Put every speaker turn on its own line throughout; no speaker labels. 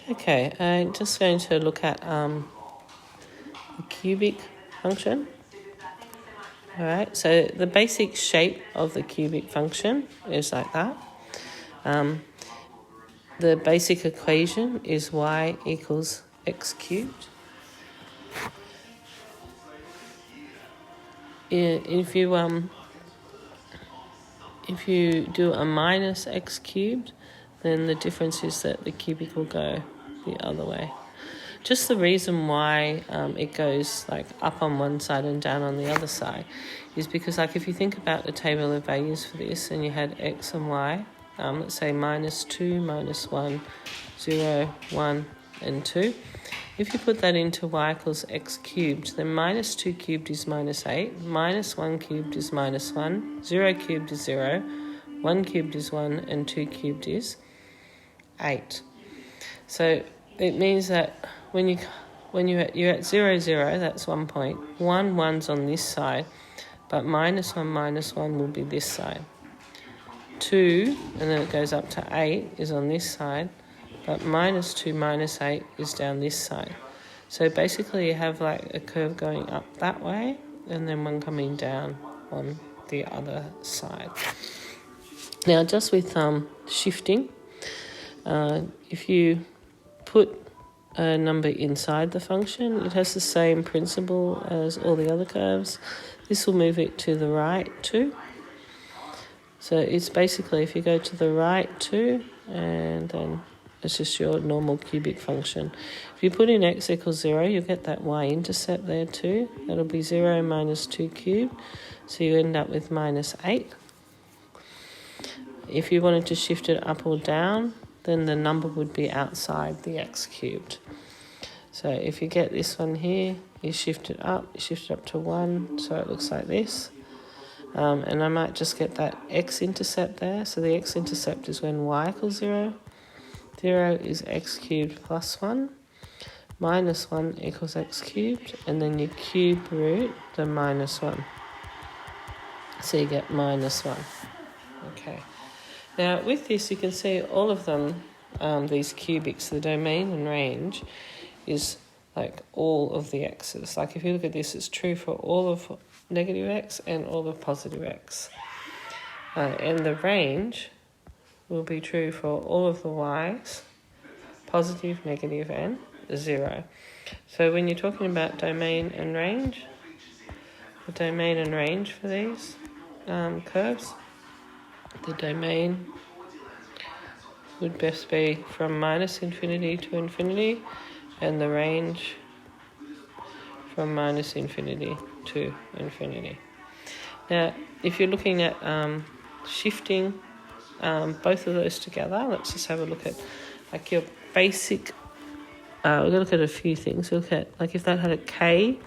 Okay, I'm just going to look at the cubic function. All right, so the basic shape of the cubic function is like that. The basic equation is y equals x cubed. If you do a minus x cubed, then the difference is that the cubic will go the other way. Just the reason why it goes like up on one side and down on the other side is because, like, if you think about the table of values for this and you had x and y, let's say -2, -1, 0, 1 and 2. If you put that into y equals x cubed, then -2 cubed is -8, -1 cubed is -1, 0 cubed is 0, 1 cubed is 1, and 2 cubed is 8. So it means that when you're at 0, 0, that's 1 point. 1, 1's on this side, but -1, -1 will be this side. 2, and then it goes up to 8, is on this side, but -2, -8 is down this side. So basically you have like a curve going up that way, and then one coming down on the other side. Now, just with shifting, if you put a number inside the function, it has the same principle as all the other curves. This will move it to the right too. So it's basically, if you go to the right too, and then it's just your normal cubic function. If you put in x equals 0, you'll get that y-intercept there too. That'll be 0 minus 2 cubed, so you end up with -8. If you wanted to shift it up or down, then the number would be outside the x cubed. So if you get this one here, you shift it up to 1, so it looks like this. And I might just get that x-intercept there. So the x-intercept is when y equals 0. 0 is x cubed plus 1. -1 equals x cubed. And then you cube root the -1. So you get -1. Okay. Now with this, you can see all of them, these cubics, the domain and range, is like all of the x's. Like if you look at this, it's true for all of negative x and all of positive x. And the range will be true for all of the y's, positive, negative, and 0. So when you're talking about domain and range, the domain and range for these curves, the domain would best be from -infinity to infinity, and the range from -infinity to infinity. Now, if you're looking at shifting both of those together, let's just have a look at like your basic. We're going to look at a few things. We'll look at like if that had a k,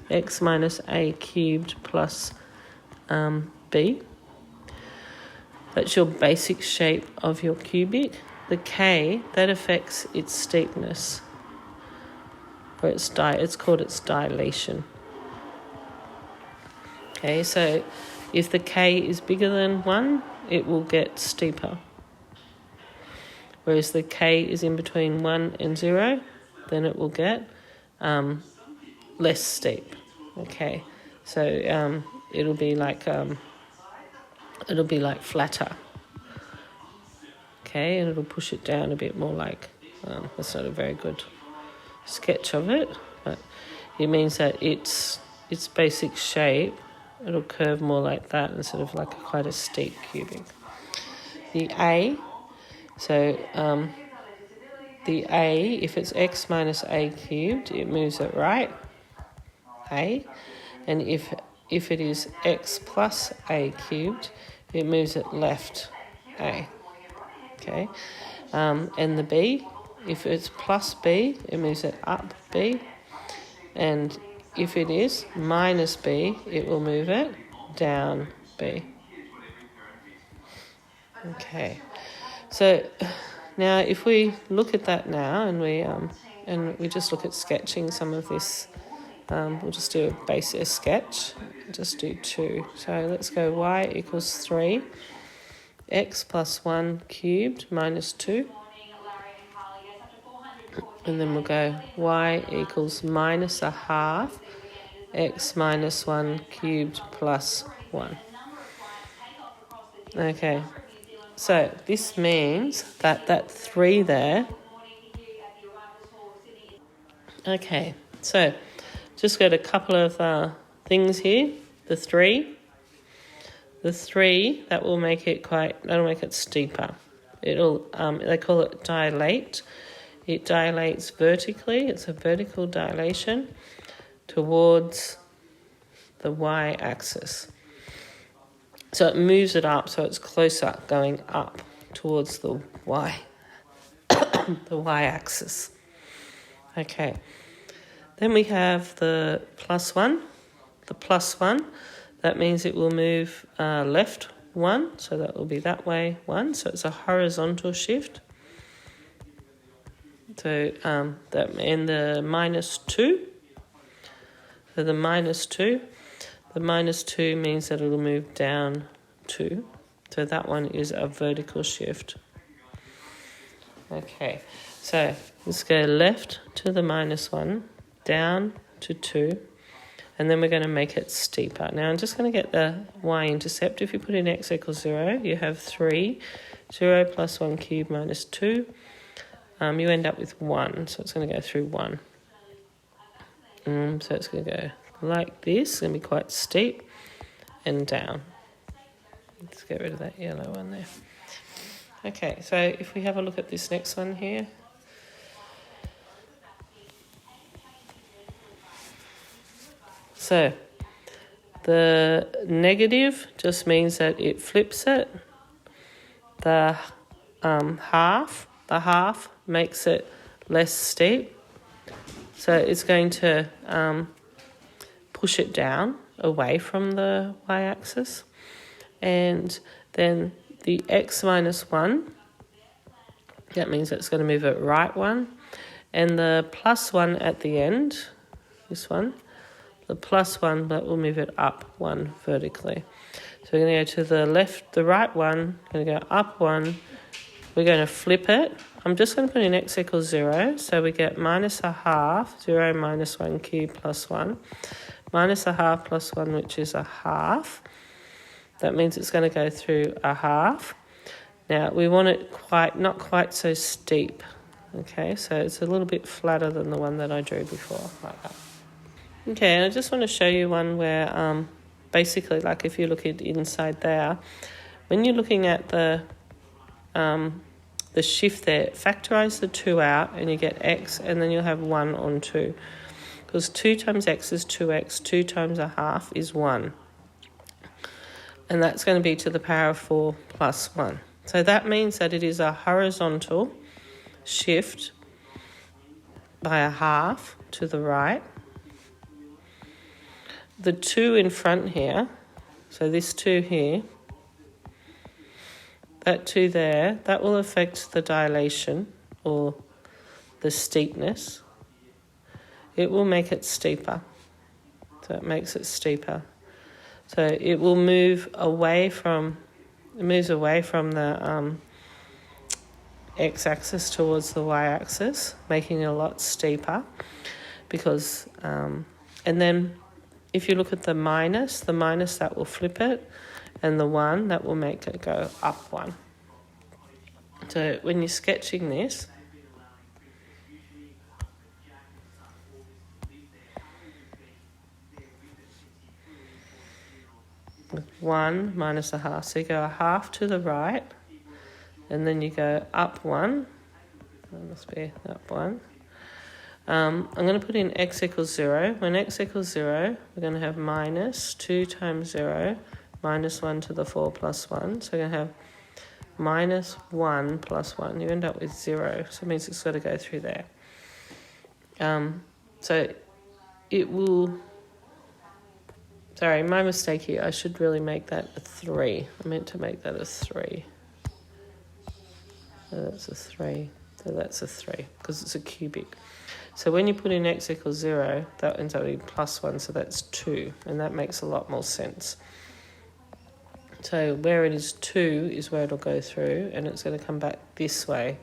x minus a cubed plus b. That's your basic shape of your cubic. The k, that affects its steepness, or it's called its dilation. Okay, so if the k is bigger than 1, it will get steeper. Whereas the k is in between 1 and 0, then it will get less steep. Okay, so it'll be like flatter. Okay, and it'll push it down a bit more like, that's not a very good sketch of it, but it means that its basic shape, it'll curve more like that instead of like quite a steep cubic. The A, so the A, if it's x minus a cubed, it moves it right, A, and if it is x plus a cubed, it moves it left, A. Okay, and the B, if it's plus b, it moves it up b, and if it is minus b, it will move it down b. Okay, so now if we look at that now, and we just look at sketching some of this, we'll just do a basic sketch. Just do 2. So let's go y equals 3. X plus 1 cubed minus 2. And then we'll go y equals minus a half x minus 1 cubed plus 1. Okay, so this means that that 3 there. Okay, so just got a couple of things here. The 3, that will make it that'll make it steeper. It'll, they call it dilate. It dilates vertically. It's a vertical dilation towards the y-axis. So it moves it up, so it's closer, going up towards the the y-axis. Okay. Then we have the plus 1. The plus 1, that means it will move left 1, so that will be that way 1. So it's a horizontal shift. So and the minus 2. So the minus 2. The minus 2 means that it'll move down 2. So that one is a vertical shift. Okay, so let's go left to the minus 1, down to 2, and then we're going to make it steeper. Now I'm just going to get the y-intercept. If you put in x equals 0, you have 3. 0 plus 1 cubed minus 2. You end up with 1, so it's going to go through 1. So it's going to go like this. It's going to be quite steep and down. Let's get rid of that yellow one there. Okay, so if we have a look at this next one here. So the negative just means that it flips it. The half makes it less steep. So it's going to push it down away from the y-axis. And then the x minus 1, that means it's going to move it right 1. And the plus 1 at the end, this one, the plus 1, that will move it up 1 vertically. So we're going to go to the left, the right one, going to go up 1. We're going to flip it. I'm just going to put in x equals 0. So we get minus a half, 0 minus 1 cubed plus 1. Minus a half plus 1, which is a half. That means it's going to go through a half. Now, we want it not quite so steep. Okay, so it's a little bit flatter than the one that I drew before, like that. Okay, and I just want to show you one where basically, like if you look at inside there, when you're looking at the shift there, factorise the 2 out and you get x, and then you'll have 1 on 2. Because 2 times x is 2x, 2 times a half is 1. And that's going to be to the power of 4 plus 1. So that means that it is a horizontal shift by a half to the right. The 2 in front here, so this 2 here, that 2 there, that will affect the dilation or the steepness. It will make it steeper. So it makes it steeper. So it will move away from the x-axis towards the y-axis, making it a lot steeper. Because, and then if you look at the minus that will flip it, and the 1 that will make it go up 1. So when you're sketching this, with 1 minus a half. So you go a half to the right, and then you go up 1. That must be up 1. I'm going to put in x equals 0. When x equals 0, we're going to have minus 2 times 0, minus 1 to the 4 plus 1. So we're going to have minus 1 plus 1. You end up with 0. So it means it's got to go through there. So it will... Sorry, my mistake here. I should really make that a 3. I meant to make that a 3. So that's a 3. So that's a 3 because it's a cubic. So when you put in x equals 0, that ends up being plus 1, so that's 2. And that makes a lot more sense. So where it is 2 is where it'll go through, and it's going to come back this way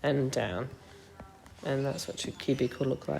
and down. and that's what your cubic will look like.